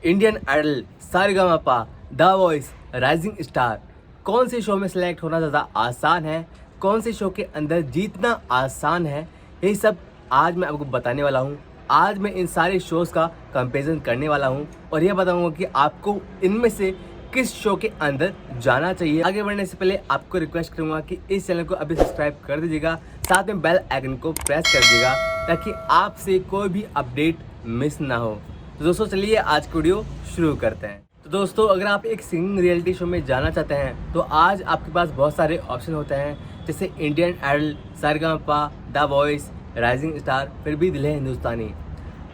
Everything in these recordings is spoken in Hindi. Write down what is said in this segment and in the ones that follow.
Indian Idol, Sa Re Ga Ma Pa, the Voice, Rising Star, कौन से शो में सेलेक्ट होना ज़्यादा आसान है, कौन से शो के अंदर जीतना आसान है, यही सब आज मैं आपको बताने वाला हूँ। आज मैं इन सारे शोज़ का कंपैरिजन करने वाला हूँ और यह बताऊँगा कि आपको इनमें से किस शो के अंदर जाना चाहिए। आगे बढ़ने से पहले आपको रिक्वेस्ट करूँगा कि इस चैनल को अभी सब्सक्राइब कर दीजिएगा, साथ में बेल आइकन को प्रेस कर दीजिएगा ताकि आपसे कोई भी अपडेट मिस ना हो। तो दोस्तों चलिए आज की वीडियो शुरू करते हैं। तो दोस्तों अगर आप एक सिंगिंग रियलिटी शो में जाना चाहते हैं तो आज आपके पास बहुत सारे ऑप्शन होते हैं, जैसे Indian Idol, Sa Re Ga Ma Pa, the Voice, Rising Star, फिर भी दिल है हिंदुस्तानी।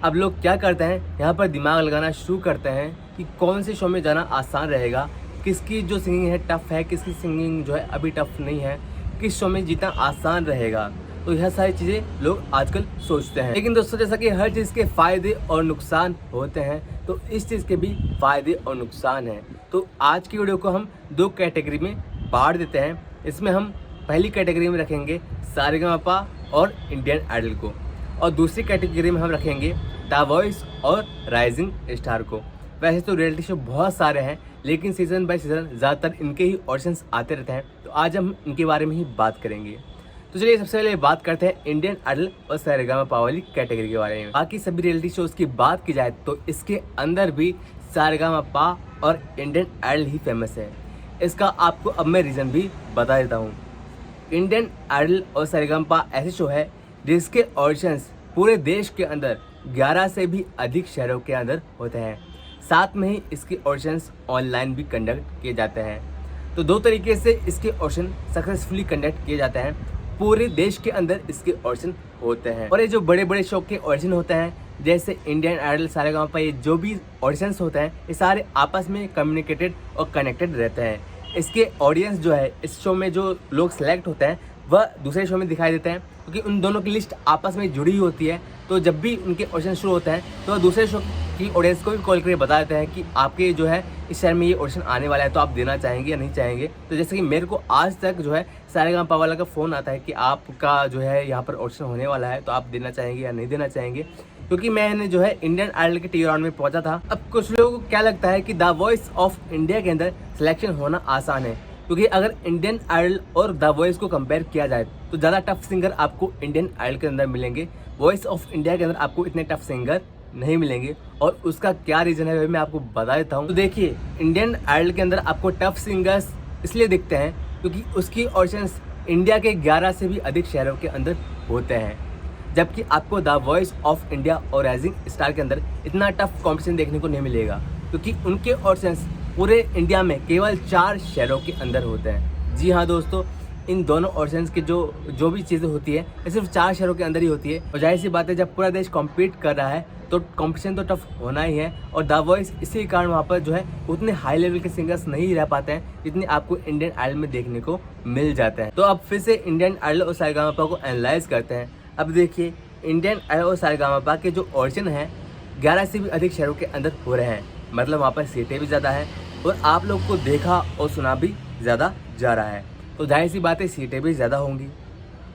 अब लोग क्या करते हैं, यहाँ पर दिमाग लगाना शुरू करते हैं कि कौन से शो में जाना आसान रहेगा, किसकी जो सिंगिंग है टफ़ है, किसकी सिंगिंग जो है अभी टफ़ नहीं है, किस शो में जीतना आसान रहेगा। तो यह सारी चीज़ें लोग आजकल सोचते हैं। लेकिन दोस्तों जैसा कि हर चीज़ के फ़ायदे और नुकसान होते हैं, तो इस चीज़ के भी फ़ायदे और नुकसान हैं। तो आज की वीडियो को हम दो कैटेगरी में बांट देते हैं। इसमें हम पहली कैटेगरी में रखेंगे सारेगामापा और इंडियन आइडल को, और दूसरी कैटेगरी में हम रखेंगे द वॉइस और राइजिंग स्टार को। वैसे तो रियलिटी शो बहुत सारे हैं, लेकिन सीज़न बाय सीज़न ज़्यादातर इनके ही ऑडिशंस आते रहते हैं, तो आज हम इनके बारे में ही बात करेंगे। तो चलिए सबसे पहले बात करते हैं इंडियन आइडल और सारेगामापा वाली कैटेगरी के बारे में। बाकी सभी रियलिटी शोज़ की बात की जाए तो इसके अंदर भी सारेगामापा और इंडियन आइडल ही फेमस है। इसका आपको अब मैं रीज़न भी बता देता हूँ। इंडियन आइडल और सारेगामापा ऐसे शो है जिसके ऑडिशंस पूरे देश के अंदर 11 से भी अधिक शहरों के अंदर होते हैं। साथ में ही इसके ऑडिशंस ऑनलाइन भी कंडक्ट किए जाते हैं। तो दो तरीके से इसके ऑडिशन सक्सेसफुली कंडक्ट किए जाते हैं। पूरे देश के अंदर इसके ऑडिशन होते हैं, और ये जो बड़े बड़े शो के ऑडिशन होते हैं जैसे इंडियन आइडल, सारेगामापा, ये जो भी ऑडिशंस होते हैं ये सारे आपस में कम्युनिकेटेड और कनेक्टेड रहते हैं। इसके ऑडियंस जो है, इस शो में जो लोग सेलेक्ट होते हैं वह दूसरे शो में दिखाई देते हैं, क्योंकि उन दोनों की लिस्ट आपस में जुड़ी होती है। तो जब भी उनके ऑडिशन शुरू होते हैं तो वह दूसरे शो की ऑडियंस को भी कॉल करके बता देते हैं कि आपके जो है इस शहर में ये ऑडिशन आने वाला है, तो आप देना चाहेंगे या नहीं चाहेंगे। तो जैसे कि मेरे को आज तक जो है सारेगामापा वाला का फ़ोन आता है कि आपका जो है यहाँ पर ऑडिशन होने वाला है, तो आप देना चाहेंगे या नहीं देना चाहेंगे। क्योंकि मैंने जो है इंडियन आइडल के टी राउंड में पहुंचा था। अब कुछ लोगों को क्या लगता है कि द वॉइस ऑफ इंडिया के अंदर सिलेक्शन होना आसान है, क्योंकि अगर इंडियन आइडल और द वॉइस को कंपेयर किया जाए तो ज़्यादा टफ सिंगर आपको इंडियन आइडल के अंदर मिलेंगे। वॉइस ऑफ इंडिया के अंदर आपको इतने टफ सिंगर नहीं मिलेंगे, और उसका क्या रीज़न है मैं आपको बता देता हूँ। तो देखिए, इंडियन आइडल के अंदर आपको टफ सिंगर्स इसलिए दिखते हैं क्योंकि उसकी ऑडिशंस इंडिया के 11 से भी अधिक शहरों के अंदर होते हैं, जबकि आपको द वॉइस ऑफ इंडिया और राइजिंग स्टार के अंदर इतना टफ कॉम्पिटिशन देखने को नहीं मिलेगा, क्योंकि उनके ऑडिशंस पूरे इंडिया में केवल 4 शहरों के अंदर होते हैं। जी हाँ दोस्तों, इन दोनों ऑडिशंस की जो भी चीज़ें होती है ये सिर्फ 4 शहरों के अंदर ही होती है। और जाहिर सी बात है, जब पूरा देश कॉम्पीट कर रहा है तो कॉम्पिटिशन तो टफ होना ही है, और द वॉइस इसी कारण वहाँ पर जो है उतने हाई लेवल के सिंगर्स नहीं रह पाते हैं जितने आपको इंडियन आइडल में देखने को मिल जाते हैं। तो अब फिर से इंडियन आइडल और सारेगामापा को एनालाइज करते हैं। अब देखिए, इंडियन आइडल और सारेगामापा के जो ऑडिशन हैं 11 से भी अधिक शहरों के अंदर हो रहे हैं, मतलब वहाँ पर सीटें भी ज़्यादा हैं और आप लोग को देखा और सुना भी ज़्यादा जा रहा है। तो जाहिर सी बात है सीटें भी ज़्यादा होंगी।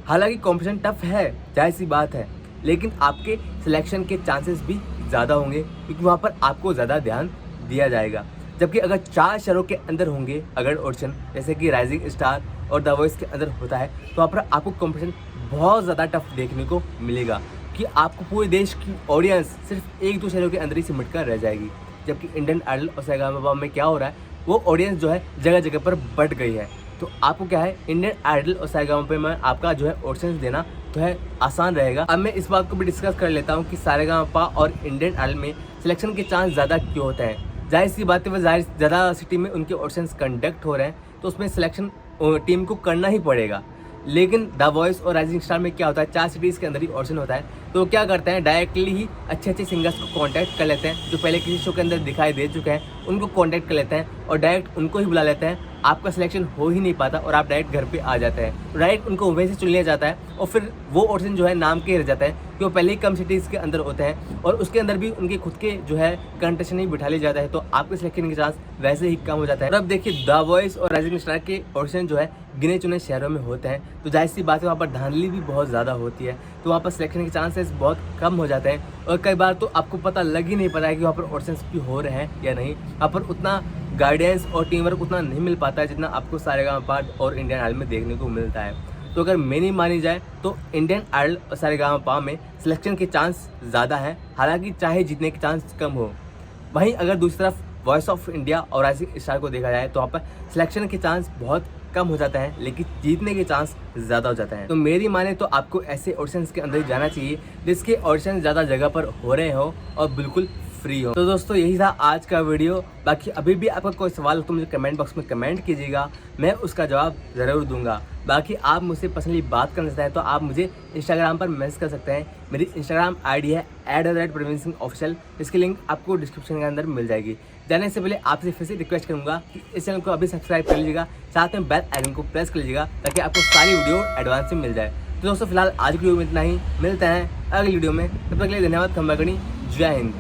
हालांकि कंपटीशन टफ है, जाहिर सी बात है, लेकिन आपके सिलेक्शन के चांसेस भी ज़्यादा होंगे, क्योंकि वहाँ पर आपको ज़्यादा ध्यान दिया जाएगा। जबकि अगर 4 शहरों के अंदर होंगे अगर ऑडिशन, जैसे कि राइजिंग स्टार और द वॉइस के अंदर होता है, तो वहाँ पर आपको कंपटीशन बहुत ज़्यादा टफ देखने को मिलेगा कि आपको पूरे देश की ऑडियंस सिर्फ 1-2 शहरों के अंदर ही सिमट कर रह जाएगी। जबकि इंडियन आइडल और सारेगामापा में क्या हो रहा है, वो ऑडियंस जो है जगह जगह पर बट गई है। तो आपको क्या है, इंडियन आइडल और सारेगामापा में आपका जो है ऑडिशंस देना तो है आसान रहेगा। अब मैं इस बात को भी डिस्कस कर लेता हूँ कि सारेगामापा और इंडियन आइडल में सिलेक्शन के चांस ज़्यादा क्यों होते हैं। जाहिर सी बात है, वह ज़्यादा सिटी में उनके ऑडिशंस कंडक्ट हो रहे हैं, तो उसमें सिलेक्शन टीम को करना ही पड़ेगा। लेकिन द वॉइस और राइजिंग स्टार में क्या होता है, 4 सिटीज़ के अंदर ही ऑडिशन होता है, तो क्या करते हैं डायरेक्टली ही अच्छे अच्छे सिंगर्स को कांटेक्ट कर लेते हैं जो पहले किसी शो के अंदर दिखाई दे चुके हैं, उनको कांटेक्ट कर लेते हैं और डायरेक्ट उनको ही बुला लेते हैं आपका सिलेक्शन हो ही नहीं पाता और आप डायरेक्ट घर पे आ जाते हैं। डायरेक्ट उनको वहीं से चुन लिया जाता है और फिर वो ऑडिशन जो है नाम के रह जाता है कि वो पहले ही कम सिटीज़ के अंदर होते हैं और उसके अंदर भी उनके खुद के जो है कंटेस्टेंट ही बिठा लिया जाता है, तो आपके सिलेक्शन के चांस वैसे ही कम हो जाता है। और अब देखिए द वॉइस और राइजिंग स्टार के ऑडिशन जो है गिने चुने शहरों में होते हैं, तो जाहिर सी बात है वहाँ पर धांधली भी बहुत ज़्यादा होती है, तो वहाँ पर सिलेक्शन के चांसेस बहुत कम हो जाते हैं और कई बार तो आपको पता लग ही नहीं पता है कि वहाँ पर ऑडिशंस भी हो रहे हैं या नहीं। वहाँ पर उतना गाइडेंस और टीम वर्क उतना नहीं मिल पाता है जितना आपको सारेगामापा और इंडियन आइडल में देखने को मिलता है। तो अगर मेरी मानी जाए तो इंडियन आइडल और सारेगामापा में सिलेक्शन के चांस ज़्यादा हैं, हालांकि चाहे जीतने के चांस कम हो। वहीं अगर दूसरी तरफ वॉइस ऑफ इंडिया और राइजिंग स्टार को देखा जाए तो वहाँ पर सिलेक्शन के चांस बहुत कम हो जाता है, लेकिन जीतने के चांस ज़्यादा हो जाता है। तो मेरी माने तो आपको ऐसे ऑडिशंस के अंदर जाना चाहिए जिसके ऑडिशन ज़्यादा जगह पर हो रहे हो और बिल्कुल फ्री हो। तो दोस्तों यही था आज का वीडियो। बाकी अभी भी आपका कोई सवाल हो तो मुझे कमेंट बॉक्स में कमेंट कीजिएगा, मैं उसका जवाब ज़रूर दूंगा। बाकी आप मुझसे पर्सनली बात करना चाहते हैं तो आप मुझे इंस्टाग्राम पर मैसेज कर सकते हैं। मेरी इंस्टाग्राम आईडी है @प्रवीण_सिंह_ऑफिशियल, इसकी लिंक आपको डिस्क्रिप्शन के अंदर मिल जाएगी। जाने से पहले आपसे फिर से रिक्वेस्ट करूंगा कि इस चैनल को अभी सब्सक्राइब कर लीजिएगा, साथ में बेल आइकन को प्रेस कर लीजिएगा ताकि आपको सारी वीडियो एडवांस में मिल जाए। तो दोस्तों फिलहाल आज की वीडियो में इतना ही, मिलते हैं अगली वीडियो में, तब तक के लिए धन्यवाद। खम्बागणी, जय हिंद।